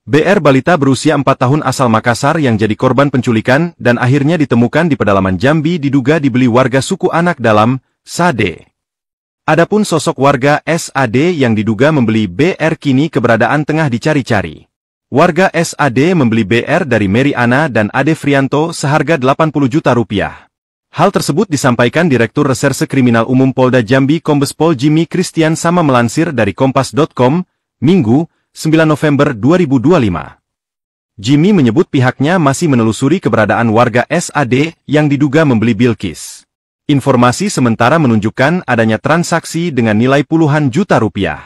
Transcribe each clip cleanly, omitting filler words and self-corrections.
BR balita berusia 4 tahun asal Makassar yang jadi korban penculikan dan akhirnya ditemukan di pedalaman Jambi diduga dibeli warga suku Anak Dalam, SAD. Adapun sosok warga SAD yang diduga membeli BR kini keberadaan tengah dicari-cari. Warga SAD membeli BR dari Mary Ana dan Ade Frianto seharga 80 juta rupiah. Hal tersebut disampaikan Direktur Reserse Kriminal Umum Polda Jambi Kombes Pol Jimmy Christian Sama melansir dari Kompas.com, Minggu, 9 November 2025. Jimmy menyebut pihaknya masih menelusuri keberadaan warga SAD yang diduga membeli Bilqis. Informasi sementara menunjukkan adanya transaksi dengan nilai puluhan juta rupiah.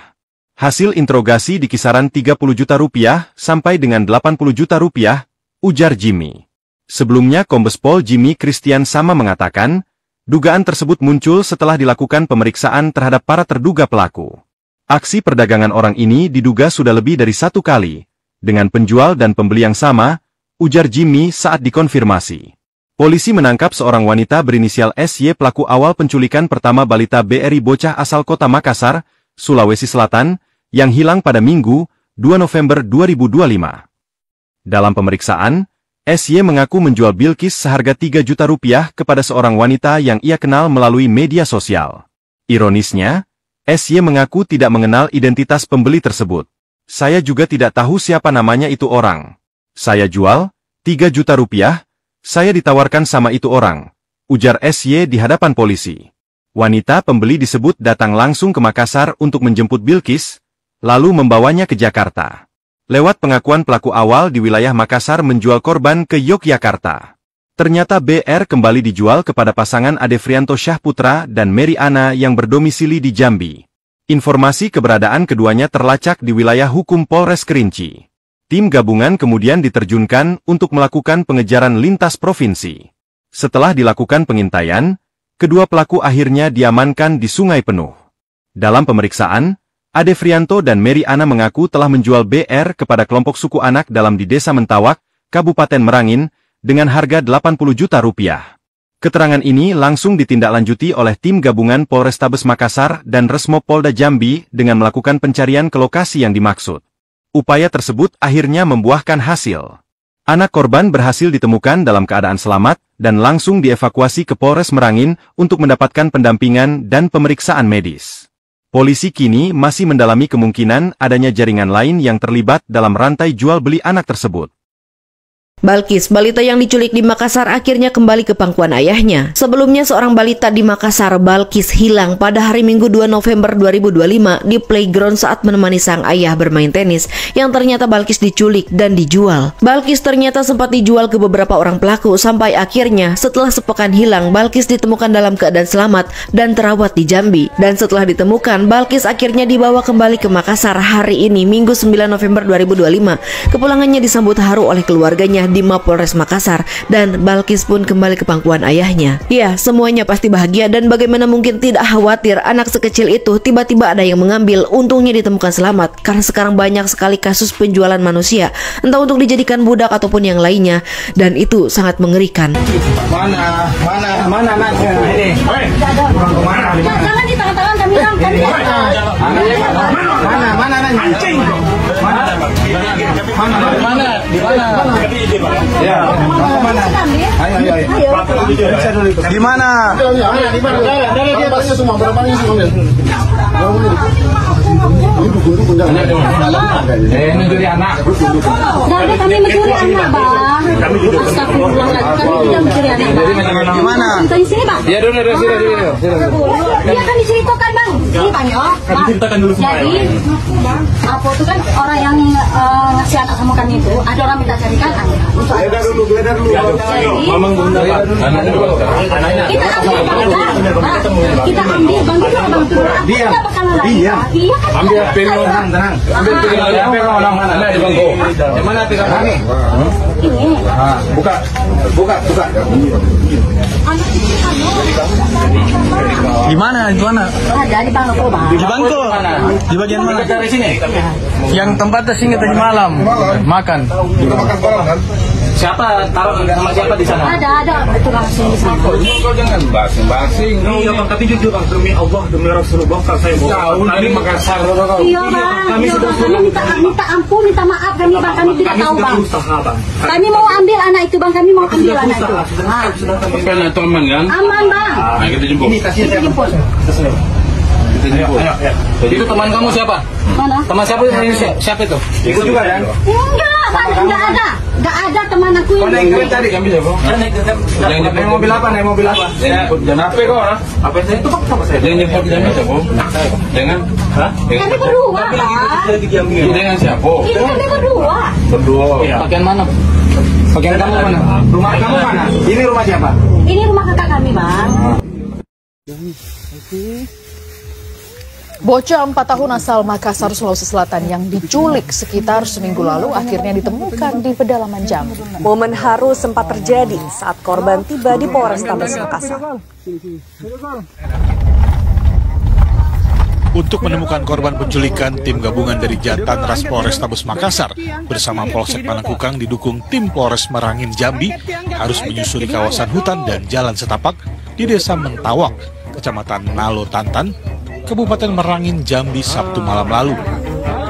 Hasil interogasi di kisaran 30 juta rupiah sampai dengan 80 juta rupiah, ujar Jimmy. Sebelumnya Kombes Pol Jimmy Christian Sama mengatakan, dugaan tersebut muncul setelah dilakukan pemeriksaan terhadap para terduga pelaku. Aksi perdagangan orang ini diduga sudah lebih dari 1 kali, dengan penjual dan pembeli yang sama, ujar Jimmy saat dikonfirmasi. Polisi menangkap seorang wanita berinisial SY pelaku awal penculikan pertama balita BRI bocah asal kota Makassar, Sulawesi Selatan, yang hilang pada Minggu, 2 November 2025. Dalam pemeriksaan, SY mengaku menjual Bilqis seharga 3 juta rupiah kepada seorang wanita yang ia kenal melalui media sosial. Ironisnya, SY mengaku tidak mengenal identitas pembeli tersebut. Saya juga tidak tahu siapa namanya itu orang. Saya jual 3 juta rupiah, saya ditawarkan sama itu orang, ujar SY di hadapan polisi. Wanita pembeli disebut datang langsung ke Makassar untuk menjemput Bilqis, lalu membawanya ke Jakarta. Lewat pengakuan pelaku awal di wilayah Makassar menjual korban ke Yogyakarta. Ternyata BR kembali dijual kepada pasangan Ade Frianto Syahputra dan Mary Ana yang berdomisili di Jambi. Informasi keberadaan keduanya terlacak di wilayah hukum Polres Kerinci. Tim gabungan kemudian diterjunkan untuk melakukan pengejaran lintas provinsi. Setelah dilakukan pengintaian, kedua pelaku akhirnya diamankan di Sungai Penuh. Dalam pemeriksaan, Ade Frianto dan Mary Ana mengaku telah menjual BR kepada kelompok suku Anak Dalam di Desa Mentawak, Kabupaten Merangin, dengan harga 80 juta rupiah. Keterangan ini langsung ditindaklanjuti oleh tim gabungan Polrestabes Makassar dan Resmo Polda Jambi dengan melakukan pencarian ke lokasi yang dimaksud. Upaya tersebut akhirnya membuahkan hasil. Anak korban berhasil ditemukan dalam keadaan selamat dan langsung dievakuasi ke Polres Merangin untuk mendapatkan pendampingan dan pemeriksaan medis. Polisi kini masih mendalami kemungkinan adanya jaringan lain yang terlibat dalam rantai jual-beli anak tersebut. Bilqis, balita yang diculik di Makassar akhirnya kembali ke pangkuan ayahnya. Sebelumnya seorang balita di Makassar, Bilqis, hilang pada hari Minggu 2 November 2025 di playground saat menemani sang ayah bermain tenis, yang ternyata Bilqis diculik dan dijual. Bilqis ternyata sempat dijual ke beberapa orang pelaku sampai akhirnya setelah sepekan hilang, Bilqis ditemukan dalam keadaan selamat dan terawat di Jambi. Dan setelah ditemukan, Bilqis akhirnya dibawa kembali ke Makassar hari ini, Minggu 9 November 2025. Kepulangannya disambut haru oleh keluarganya di Mapolres Makassar dan Bilqis pun kembali ke pangkuan ayahnya. Ya, semuanya pasti bahagia dan bagaimana mungkin tidak khawatir anak sekecil itu tiba-tiba ada yang mengambil, untungnya ditemukan selamat karena sekarang banyak sekali kasus penjualan manusia, entah untuk dijadikan budak ataupun yang lainnya, dan itu sangat mengerikan. Mana anaknya? Ini. Jangan di tangan-tangan kami Mana anaknya? Anjing. Mana? Di mana? Ya. Mana? Ayo. Di mana? Dari dia semua berapa semua. Ini dari anak. Dari kami mencuri anak, Bang. Kami tidak mencuri anak. Di mana? Di sini, Bang. Ya, dulu. Dia kan diceritakan, Bang. Ini tanya, Bang. Ceritakan dulu semua. Jadi, apa itu kan orang yang ngasih anak sama kami itu, ada orang minta carikan anak. Beda dulu. Mamang bunda. Kita ambil, Bang. Kita ambil, Bang. Diam. Ambil piring tenang. Ambil piring orang mana di bangku. Yang mana piring kami? Ini. Buka. Di mana? Ada di bangku, Bang. Di bangku. Di bagian mana? Dari sini. Yang tempatnya singgah tadi malam. Makan. Kita makan bareng kan? Siapa taruh sama siapa di sana? Ada tukang sini di sana. Kau jangan basing-basing. Iya bang, tapi jujur bang, demi Allah, demi Rasulullah, kalau saya Tahu dari Makassar kau. Iya bang, kami minta ampun, minta maaf kami bang, kami tidak tahu bang. Kami mau ambil anak itu bang, kami mau ambil anak itu. Bukan itu aman kan? Aman bang. Nah, kita jemput. Kita jemput. Kita jemput. Itu teman kamu siapa? Mana? Teman siapa itu? Siapa itu? Ikut juga kan? Enggak ada teman aku Kau ini. naik tadi kami ya bang? Naik mobil apa? Naik mobil apa? Jangan apa kau orang? Apa saya itu sama saya? Jangan jemput jangan siapa? Dengan? Hah? Kami berdua bang. Dengan siapa? Ini kami berdua. Berdua. Pakaian mana? Pakaian kamu mana? Rumah kamu mana? Ini rumah siapa? Ini rumah kakak kami bang. Bocah 4 tahun asal Makassar, Sulawesi Selatan yang diculik sekitar seminggu lalu akhirnya ditemukan di pedalaman Jambi. Momen haru sempat terjadi saat korban tiba di Polrestabes Makassar. Untuk menemukan korban penculikan, tim gabungan dari Jatanras Polrestabes Makassar bersama Polsek Panakukang didukung tim Polres Merangin Jambi harus menyusuri kawasan hutan dan jalan setapak di Desa Mentawak, Kecamatan Nalo Tantan, Kabupaten Merangin Jambi Sabtu malam lalu.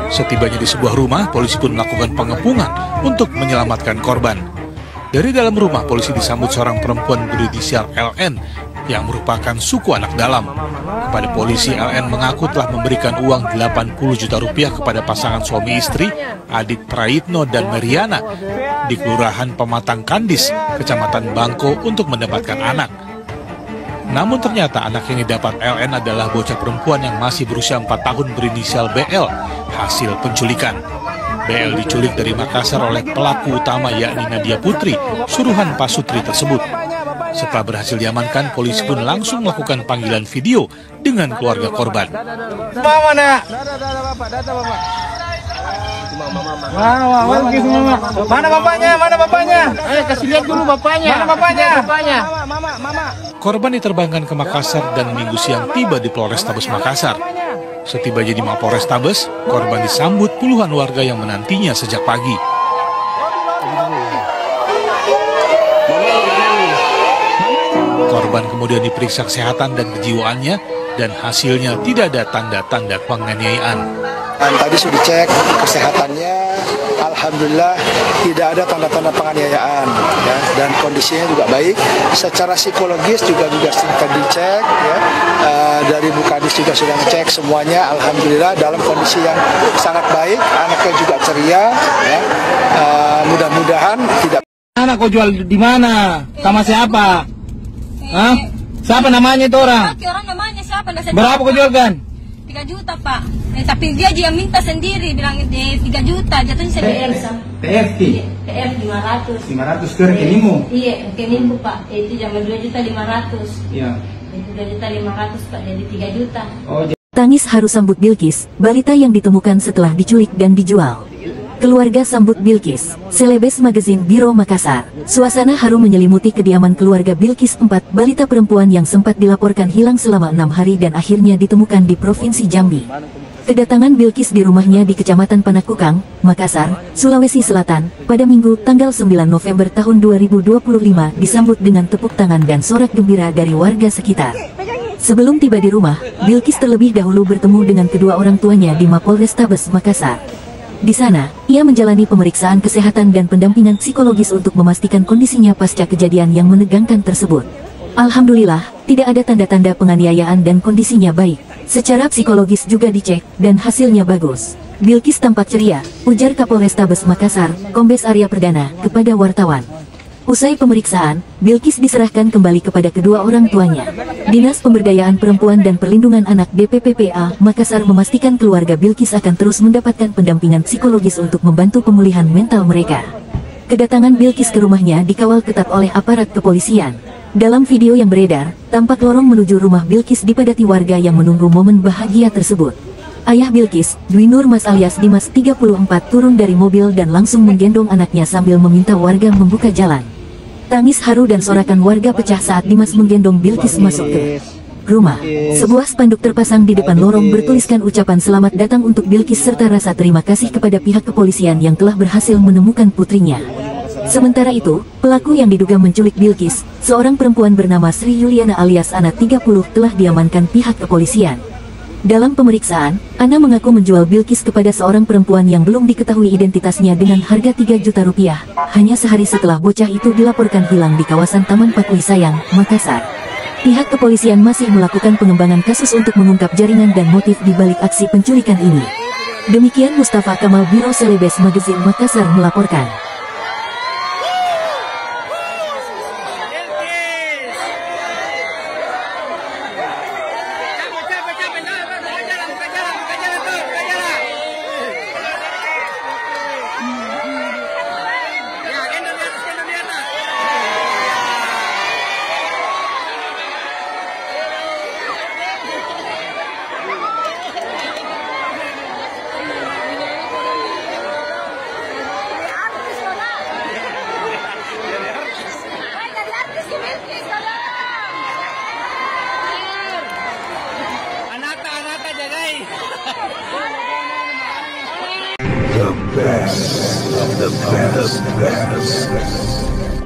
Setibanya di sebuah rumah, polisi pun melakukan pengepungan untuk menyelamatkan korban. Dari dalam rumah, polisi disambut seorang perempuan berinisial LN yang merupakan suku anak dalam. Kepada polisi, LN mengaku telah memberikan uang 80 juta rupiah kepada pasangan suami istri, Adit Praitno dan Meriana, di Kelurahan Pematang Kandis, Kecamatan Bangko untuk mendapatkan anak. Namun ternyata anak yang didapat LN adalah bocah perempuan yang masih berusia 4 tahun berinisial BL, hasil penculikan. BL diculik dari Makassar oleh pelaku utama yakni Nadia Putri, suruhan Pasutri tersebut. Setelah berhasil diamankan, polisi pun langsung melakukan panggilan video dengan keluarga korban. Mana? Mana bapaknya? Mana bapaknya? Ayo kasih lihat dulu bapaknya. Mana bapaknya? Korban diterbangkan ke Makassar dan minggu siang tiba di Polrestabes Makassar. Setibanya di Mapolrestabes, korban disambut puluhan warga yang menantinya sejak pagi. Korban kemudian diperiksa kesehatan dan kejiwaannya dan hasilnya tidak ada tanda-tanda penganiayaan. Dan tadi sudah dicek kesehatannya, alhamdulillah tidak ada tanda-tanda penganiayaan, ya, dan kondisinya juga baik. Secara psikologis juga sudah dicek, ya, dari Bukadis juga sudah ngecek semuanya, alhamdulillah dalam kondisi yang sangat baik. Anaknya juga ceria, ya, mudah-mudahan tidak. Anak kau jual di mana? Sama siapa? Hah? Siapa namanya itu orang? Orang namanya siapa? Berapa kau jualkan? 3 juta pak. Tapi dia minta sendiri, bilang 3 juta, jatuhnya sendiri. TFT? TF 500. 500 ke rekeningmu? Iya, rekeningku pak. Itu zaman 2.500.000. Iya. Itu 2.500.000 pak, jadi 3 juta. Oh, tangis haru sambut Bilkis, balita yang ditemukan setelah diculik dan dijual. Keluarga sambut Bilkis, Selebes Magazine Biro Makassar. Suasana haru menyelimuti kediaman keluarga Bilkis, 4 balita perempuan yang sempat dilaporkan hilang selama 6 hari dan akhirnya ditemukan di Provinsi Jambi. Kedatangan Bilkis di rumahnya di Kecamatan Panakukang, Makassar, Sulawesi Selatan, pada Minggu tanggal 9 November tahun 2025 disambut dengan tepuk tangan dan sorak gembira dari warga sekitar. Sebelum tiba di rumah, Bilkis terlebih dahulu bertemu dengan kedua orang tuanya di Mapolrestabes Makassar. Di sana, ia menjalani pemeriksaan kesehatan dan pendampingan psikologis untuk memastikan kondisinya pasca kejadian yang menegangkan tersebut. Alhamdulillah, tidak ada tanda-tanda penganiayaan dan kondisinya baik. Secara psikologis juga dicek, dan hasilnya bagus. Bilkis tampak ceria, ujar Kapolrestabes Makassar, Kombes Arya Perdana, kepada wartawan. Usai pemeriksaan, Bilkis diserahkan kembali kepada kedua orang tuanya. Dinas Pemberdayaan Perempuan dan Perlindungan Anak DPPPA Makassar memastikan keluarga Bilkis akan terus mendapatkan pendampingan psikologis untuk membantu pemulihan mental mereka. Kedatangan Bilkis ke rumahnya dikawal ketat oleh aparat kepolisian. Dalam video yang beredar, tampak lorong menuju rumah Bilkis dipadati warga yang menunggu momen bahagia tersebut. Ayah Bilkis, Dwi Nur Mas alias Dimas 34 turun dari mobil dan langsung menggendong anaknya sambil meminta warga membuka jalan. Tangis haru dan sorakan warga pecah saat Dimas menggendong Bilkis masuk ke rumah. Sebuah spanduk terpasang di depan lorong bertuliskan ucapan selamat datang untuk Bilkis serta rasa terima kasih kepada pihak kepolisian yang telah berhasil menemukan putrinya. Sementara itu, pelaku yang diduga menculik Bilkis, seorang perempuan bernama Sri Yuliana alias Ana 30 telah diamankan pihak kepolisian. Dalam pemeriksaan, Ana mengaku menjual Bilkis kepada seorang perempuan yang belum diketahui identitasnya dengan harga 3 juta rupiah, hanya sehari setelah bocah itu dilaporkan hilang di kawasan Taman Pakui Sayang, Makassar. Pihak kepolisian masih melakukan pengembangan kasus untuk mengungkap jaringan dan motif di balik aksi penculikan ini. Demikian Mustafa Kamal, Biro Selebes Magazine Makassar melaporkan. The best of the best.